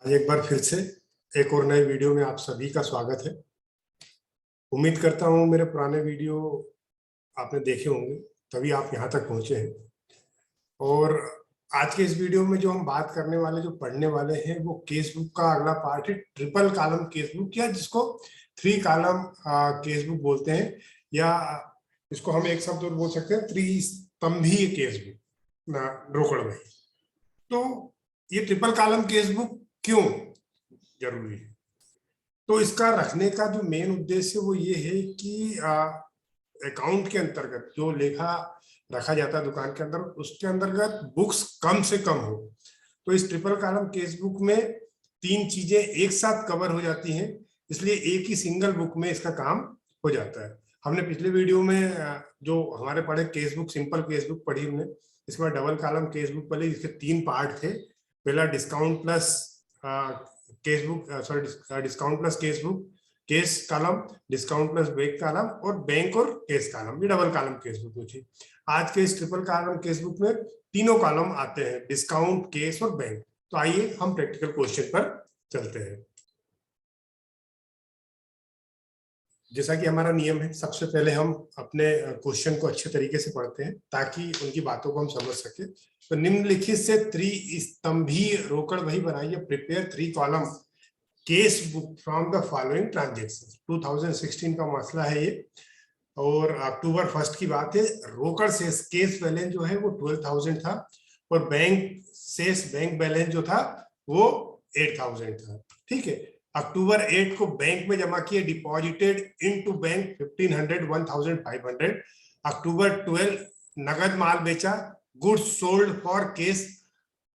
आज एक बार फिर से एक और नए वीडियो में आप सभी का स्वागत है। उम्मीद करता हूँ मेरे पुराने वीडियो आपने देखे होंगे, तभी आप यहाँ तक पहुँचे हैं। और आज के इस वीडियो में जो हम बात करने वाले, जो पढ़ने वाले हैं, वो केस बुक का अगला पार्ट है, ट्रिपल कॉलम केस बुक, या जिसको 3 कॉलम केस बुक बोलते हैं, या इसको हम एक शब्द और बोल सकते हैं, त्रिस्तंभीय केस बुक ना रोकड़ भाई। तो ये ट्रिपल कॉलम केस बुक क्यों जरूरी है? तो इसका रखने का जो मेन उद्देश्य वो ये है कि अकाउंट के अंतर्गत जो लेखा रखा जाता है दुकान के अंदर, उसके अंतर्गत बुक्स कम से कम हो। तो इस ट्रिपल कॉलम केस बुक में 3 चीजें एक साथ कवर हो जाती हैं, इसलिए एक ही सिंगल बुक में इसका काम हो जाता है। हमने पिछले वीडियो में जो हमारे पढ़े case book, simple case book पढ़ी हमने। इसके बाद डबल कॉलम केस बुक पढ़ी, इसके 3 पार्ट थे। पहला discount plus case book, sorry discount plus case book, case column, discount plus bank column, और बैंक और केस कॉलम, ये डबल कॉलम केस बुक थी। आज के इस ट्रिपल कॉलम केस बुक में तीनों कॉलम आते हैं, डिस्काउंट, केस और बैंक। तो आइए हम प्रैक्टिकल क्वेश्चन पर चलते हैं। जैसा कि हमारा नियम है, सबसे पहले हम अपने क्वेश्चन को अच्छे तरीके से पढ़ते हैं ताकि उनकी बातों को हम समझ सके। तो निम्नलिखित से त्रिस्तंभीय रोकड़ वही बनाइए, prepare 3 column case book from the following transaction. 2016 का मसला है ये, और अक्टूबर 1 की बात है। रोकड़ शेष केस बैलेंस जो है वो 12,000 था, और बैंक शेष बैंक बैलेंस जो था वो 8,000 था। ठीक है, अक्टूबर 8 को बैंक में जमा किए, डिपॉजिटेड इनटू बैंक 1500, 1500। अक्टूबर 12 नगद माल बेचा, goods sold for case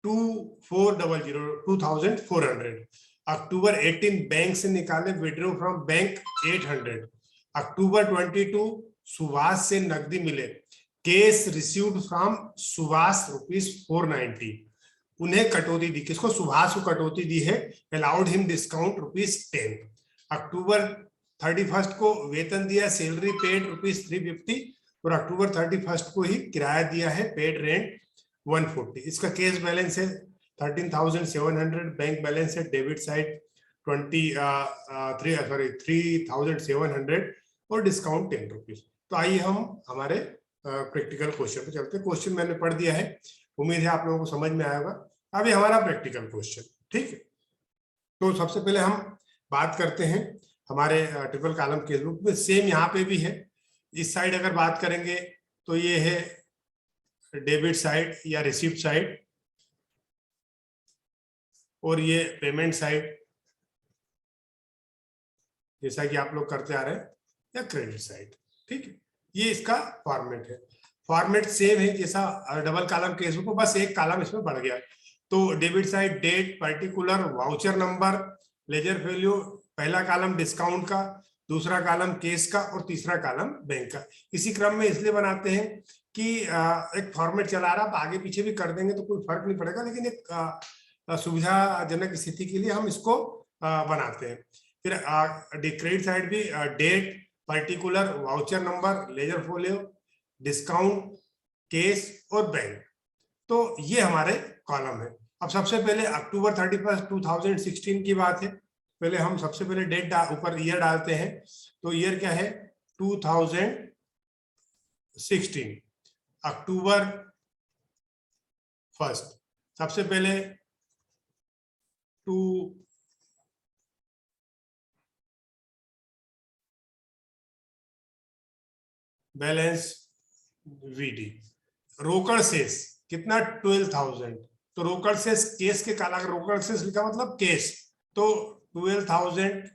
2400, 2400। October 18 bank से निकाले, विड्रॉ फ्रॉम बैंक 800। अक्टूबर 22 सुभाष से नकदी मिले, केस रिसीव्ड फ्रॉम सुभाष ₹490। उन्हें कटौती दी, किसको? सुभाष को कटौती दी है, अलाउड हिम डिस्काउंट ₹10। अक्टूबर 31 को वेतन दिया, सैलरी पेड ₹350, और अक्टूबर 31 को ही किराया दिया है, पेड रेंट 140। इसका केस बैलेंस है 13,700, बैंक बैलेंस है डेबिट साइड 3,700, और डिस्काउंट ₹10। तो आइए हम हमारे प्रैक्टिकल क्वेश्चन पे चलते हैं। क्वेश्चन मैंने पढ़ दिया है, उम्मीद है आप लोगों को समझ में आया होगा। अभी हमारा प्रैक्टिकल क्वेश्चन, ठीक है। तो सबसे पहले हम बात करते हैं हमारे ट्रिपल कॉलम केस बुक में, सेम यहाँ पे भी है। इस साइड अगर बात करेंगे तो ये है डेबिट साइड या रिसीप्ट साइड, और ये पेमेंट साइड, जैसा कि आप लोग करते आ रहे हैं, या क्रेडिट साइड। ठीक है, ये इसका फॉर्मेट है। फॉर्मेट सेम है जैसा डबल कॉलम केस बुक, बस एक कॉलम इसमें बढ़ गया। तो debit side date, particular, voucher number, ledger value, पहला कॉलम डिस्काउंट का, दूसरा कॉलम केस का, और तीसरा कॉलम बैंक का। इसी क्रम में इसलिए बनाते हैं कि एक फॉर्मेट चला रहा, आप आगे पीछे भी कर देंगे तो कोई फर्क नहीं पड़ेगा, लेकिन एक सुविधाजनक स्थिति के लिए हम इसको बनाते हैं। फिर क्रेडिट साइड भी date, particular, voucher number, ledger folio, discount, cash और बैंक। तो ये हमारे कॉलम है। अब सबसे पहले अक्टूबर 31, 2016 की बात है। पहले हम सबसे पहले डेट ऊपर ईयर डालते हैं, तो ईयर क्या है? 2016, अक्टूबर 1। सबसे पहले टू बैलेंस वीडी, रोकड़ शेष कितना? 12,000। तो रोकड़ शेष केस के काला, रोकड़ शेष लिखा मतलब केस, तो 12,000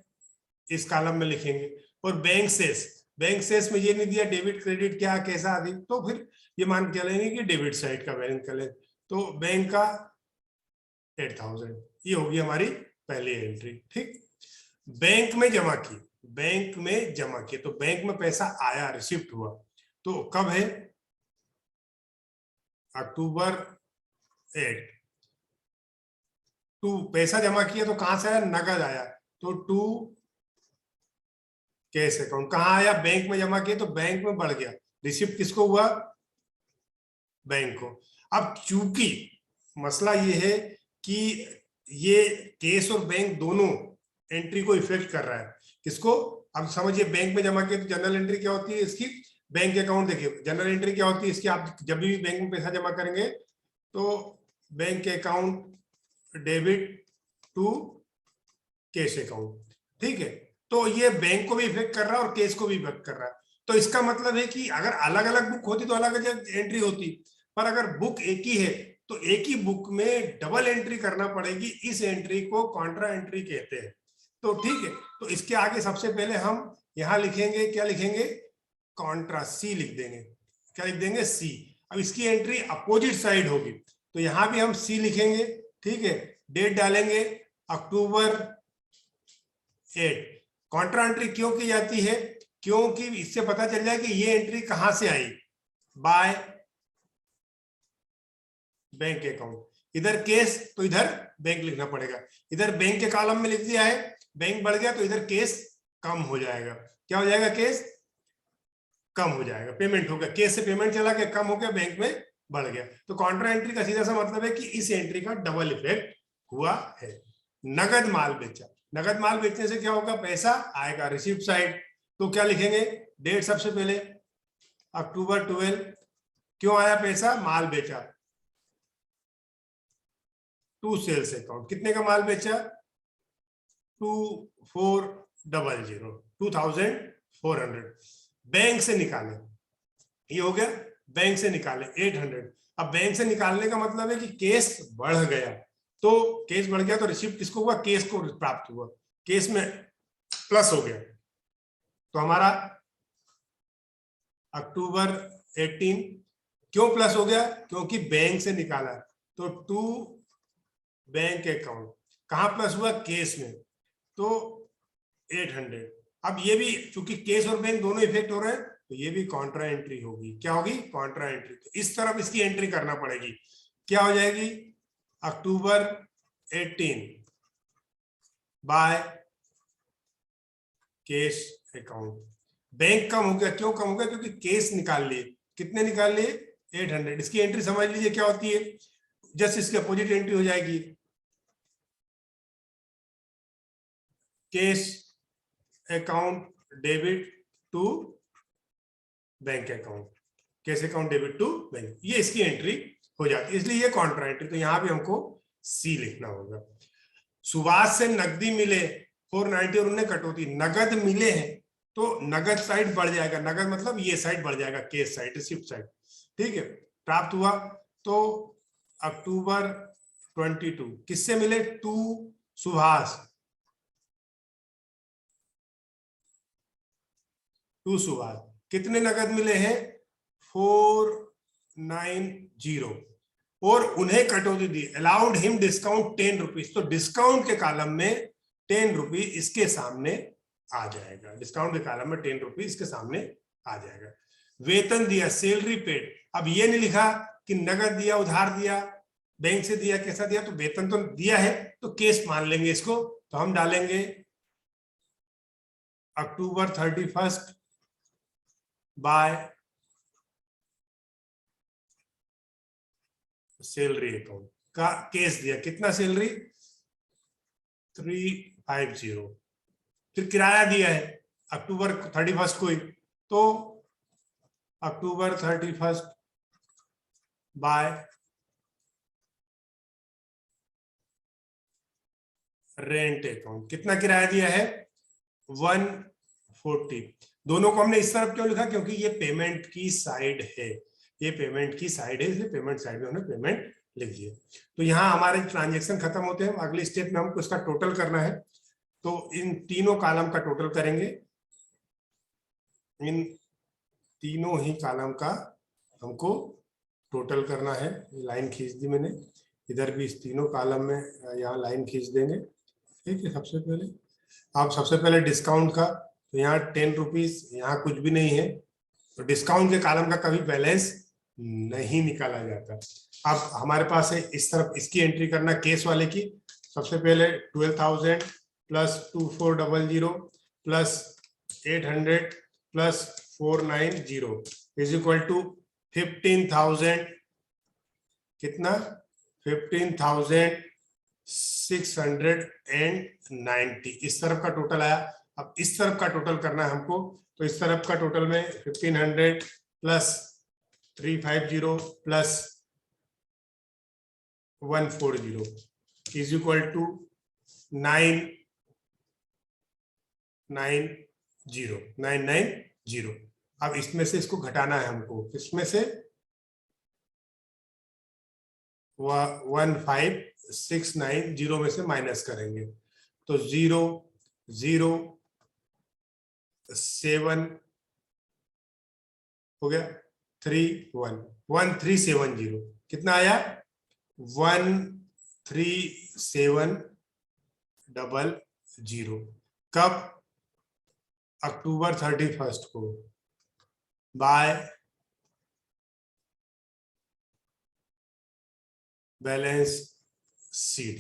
इस कॉलम में लिखेंगे। और बैंक शेष, बैंक शेष में ये नहीं दिया डेबिट क्रेडिट क्या कैसा आदि, तो फिर ये मान के चलेंगे कि डेबिट साइड का बैलेंस करें। तो बैंक का 8,000, ये होगी हमारी पहली एंट्री। ठीक, बैंक में जमा की, बैंक में जमा किए, तो बैंक में पैसा आया, रिसिप्ट हुआ, तो कब है? अक्टूबर 8। टू पैसा जमा किया तो कहां से आया? नगद आया, तो टू कैश अकाउंट। कहां आया? बैंक में जमा किया, तो बैंक में बढ़ गया, रिसिप्ट किसको हुआ? बैंक को। अब चूंकि मसला ये है कि ये केस और बैंक दोनों एंट्री को इफेक्ट कर रहा है। किसको? अब समझिए, बैंक में जमा किया तो जनरल एंट्री क्या होती है इसकी? बैंक अकाउंट देखिए, जनरल एंट्री क्या होती है इसकी? आप जब भी बैंक में पैसा जमा करेंगे तो bank account debit to cash account, ठीक है। तो ये बैंक को भी इफेक्ट कर रहा है और केस को भी इफेक्ट कर रहा है। तो इसका मतलब है कि अगर अलग अलग बुक होती तो अलग अलग एंट्री होती, पर अगर बुक एक ही है तो एक ही बुक में डबल एंट्री करना पड़ेगी। इस एंट्री को कॉन्ट्रा एंट्री कहते हैं। तो ठीक है, तो इसके आगे सबसे पहले हम यहां लिखेंगे, क्या लिखेंगे? कॉन्ट्रा, सी लिख देंगे। क्या लिख देंगे? सी। अब इसकी एंट्री अपोजिट साइड होगी तो यहां भी हम सी लिखेंगे, ठीक है। डेट डालेंगे अक्टूबर 8। कॉन्ट्रा एंट्री क्यों की जाती है? क्योंकि इससे पता चल जाए कि ये एंट्री कहां से आई, बाय बैंक अकाउंट। इधर केस तो इधर बैंक लिखना पड़ेगा। इधर बैंक के कॉलम में लिख दिया है, बैंक बढ़ गया तो इधर केस कम हो जाएगा। क्या हो जाएगा? केस कम हो जाएगा, पेमेंट होगा। केस से पेमेंट चला गया, कम हो गया, बैंक में बढ़ गया। तो कॉन्ट्रा एंट्री का सीधा सा मतलब है कि इस एंट्री का डबल इफेक्ट हुआ है। नगद माल बेचा, नगद माल बेचने से क्या होगा? पैसा आएगा रिसीप्ट साइड। तो क्या लिखेंगे? डेट सबसे पहले अक्टूबर 12। क्यों आया पैसा? माल बेचा। टू सेल्स अकाउंट, कितने का माल बेचा? 2400, 2400। बैंक से निकाले, ये हो गया। बैंक से निकाले 800। अब बैंक से निकालने का मतलब है कि केस बढ़ गया। तो केस बढ़ गया तो रिसिप्ट किसको हुआ? केस को प्राप्त हुआ। केस में प्लस हो गया तो हमारा अक्टूबर 18। क्यों प्लस हो गया? क्योंकि बैंक से निकाला। तो टू बैंक अकाउंट, कहां प्लस हुआ? केस में। तो 800। अब ये भी चूंकि केस और बैंक दोनों इफेक्ट हो रहे हैं तो ये भी कॉन्ट्रा एंट्री होगी। क्या होगी? Contra entry. तो इस तरफ इसकी एंट्री करना पड़ेगी। क्या हो जाएगी? अक्टूबर 18 बाय केस अकाउंट। बैंक कम हो गया। क्यों कम हो गया? क्योंकि केस निकाल लिए। कितने निकाल लिए? 800। इसकी एंट्री समझ लीजिए क्या होती है, जस्ट इसके अपोजिट एंट्री हो जाएगी। Cash account debit to bank account, cash account debit to bank, ये इसकी एंट्री हो जाती है। इसलिए ये कॉन्ट्रा एंट्री। तो यहां भी हमको सी लिखना होगा। सुभाष से नकदी मिले 490 और उन्हें कटौती। नगद मिले हैं तो नगद साइड बढ़ जाएगा। नगद मतलब ये साइड बढ़ जाएगा, केस साइड, रिसिप्ट साइड, ठीक है। प्राप्त हुआ तो अक्टूबर 22। किससे मिले? To Subhash, to Subhash. कितने नगद मिले हैं? 490 और उन्हें कटौती दी। Allowed him discount 10 rupees. तो डिस्काउंट के कॉलम में 10 रुपीज इसके सामने आ जाएगा। डिस्काउंट के कॉलम में 10 रुपीज इसके सामने आ जाएगा। वेतन दिया, सैलरी पेड। अब ये नहीं लिखा कि नगद दिया, उधार दिया, बैंक से दिया, कैसा दिया। तो वेतन तो दिया है तो केस मान लेंगे इसको। तो हम डालेंगे अक्टूबर 31 बाय सैलरी अकाउंट का केस दिया। कितना सैलरी? 350। फिर किराया दिया है अक्टूबर 31 को ही, तो अक्टूबर 31 बाय रेंट अकाउंट। कितना किराया दिया है? 140। दोनों को हमने इस तरफ क्यों लिखा? क्योंकि ये पेमेंट की साइड है, ये पेमेंट की साइड है, इसलिए पेमेंट साइड में हमने पेमेंट लिख दिया। तो यहाँ हमारे ट्रांजेक्शन खत्म होते हैं। अगले स्टेप में हमको इसका टोटल करना है। तो इन तीनों कॉलम का टोटल करेंगे। इन तीनों ही कॉलम का हमको टोटल करना है। लाइन खींच दी मैंने। इधर भी इस तीनों कॉलम में यहाँ लाइन खींच देंगे, ठीक है। सबसे पहले डिस्काउंट का, तो यहाँ 10 रुपीज, यहाँ कुछ भी नहीं है। तो डिस्काउंट के कॉलम का कभी बैलेंस नहीं निकाला जाता। अब हमारे पास है इस तरफ इसकी एंट्री करना, केस वाले की। सबसे पहले 12,000 plus 2400 plus 800 plus 490 is equal to 15,000। कितना? 15,000 690 इस तरफ का टोटल आया। अब इस तरफ का टोटल करना है हमको, तो इस तरफ का टोटल में 1500 plus 350 plus 140 is equal to 990। अब इसमें से इसको घटाना है हमको, इसमें से 1569 में से माइनस करेंगे तो 007 हो गया, 1370 कितना आया 13700। कब? अक्टूबर 31 को बाय बैलेंस शीट।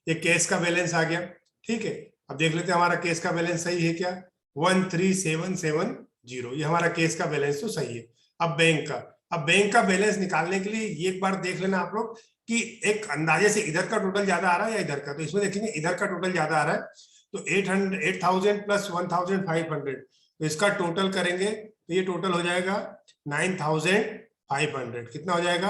ये केस का बैलेंस आ गया। ठीक है, अब देख लेते हैं हमारा केस का बैलेंस सही है क्या। 13770 ये हमारा केस का बैलेंस तो सही है। अब बैंक का बैलेंस निकालने के लिए ये एक बार देख लेना आप लोग कि एक अंदाजे से इधर का टोटल ज्यादा आ रहा है या इधर का। तो इसमें देखेंगे इधर का टोटल ज्यादा आ रहा है, तो 8000 प्लस 1500, तो इसका टोटल करेंगे तो ये टोटल हो जाएगा 9500। कितना हो जाएगा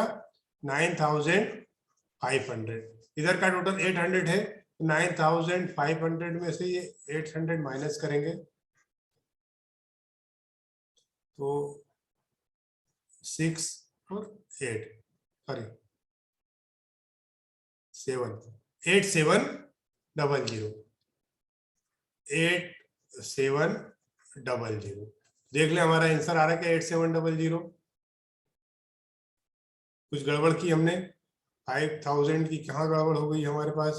9500। इधर का टोटल 800 है, 9500 में से ये 800 माइनस करेंगे तो 6 और 8 सॉरी 8700 देख ले हमारा आंसर आ रहा है क्या 8700। कुछ गड़बड़ की हमने, 5000 की कहाँ गड़बड़ हो गई हमारे पास,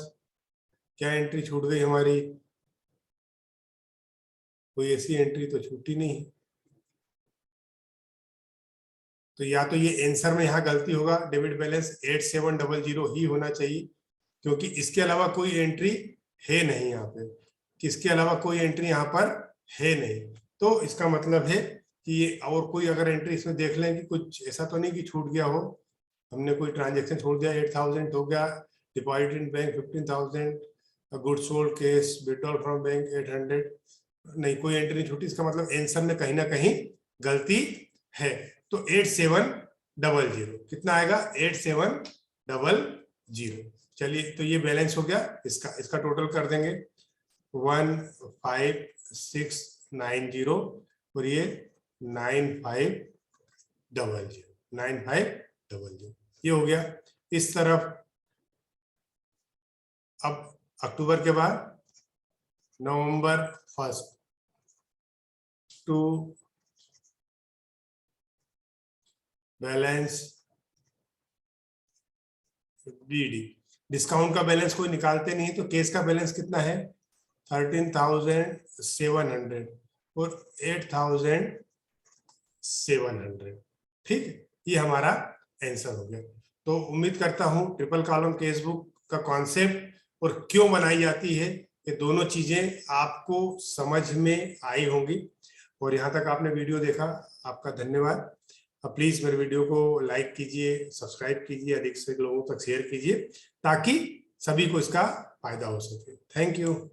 क्या एंट्री छूट गई हमारी, कोई ऐसी एंट्री तो छूटी नहीं। तो या तो ये आंसर में यहाँ गलती होगा, डेबिट बैलेंस 8700 ही होना चाहिए, क्योंकि इसके अलावा कोई एंट्री है नहीं यहाँ पे, इसके अलावा कोई एंट्री यहाँ पर है नहीं। तो इसका मतलब है कि ये और कोई अगर एंट्री इसमें देख लें कि कुछ ऐसा तो नहीं कि छूट गया हो, हमने कोई ट्रांजेक्शन छोड़ दिया, 8000 हो गया, deposit in bank 15000, good sold case, withdrawal from bank 800, नहीं कोई एंट्री नहीं छूटी। इसका मतलब आंसर में कहीं ना कहीं गलती है। तो 8700 कितना आएगा 8700। चलिए तो ये बैलेंस हो गया इसका टोटल कर देंगे 15690 और ये 9500 ये हो गया। इस तरफ अब अक्टूबर के बाद नवंबर 1 टू बैलेंस बीडी। डिस्काउंट का बैलेंस कोई निकालते नहीं, तो केस का बैलेंस कितना है 13700 और 8700। ठीक है, ये हमारा आंसर हो गया। तो उम्मीद करता हूं ट्रिपल कॉलम केस बुक का कॉन्सेप्ट और क्यों बनाई जाती है ये दोनों चीजें आपको समझ में आई होंगी। और यहाँ तक आपने वीडियो देखा, आपका धन्यवाद। प्लीज मेरे वीडियो को लाइक कीजिए, सब्सक्राइब कीजिए, अधिक से लोगों तक शेयर कीजिए ताकि सभी को इसका फायदा हो सके। Thank you.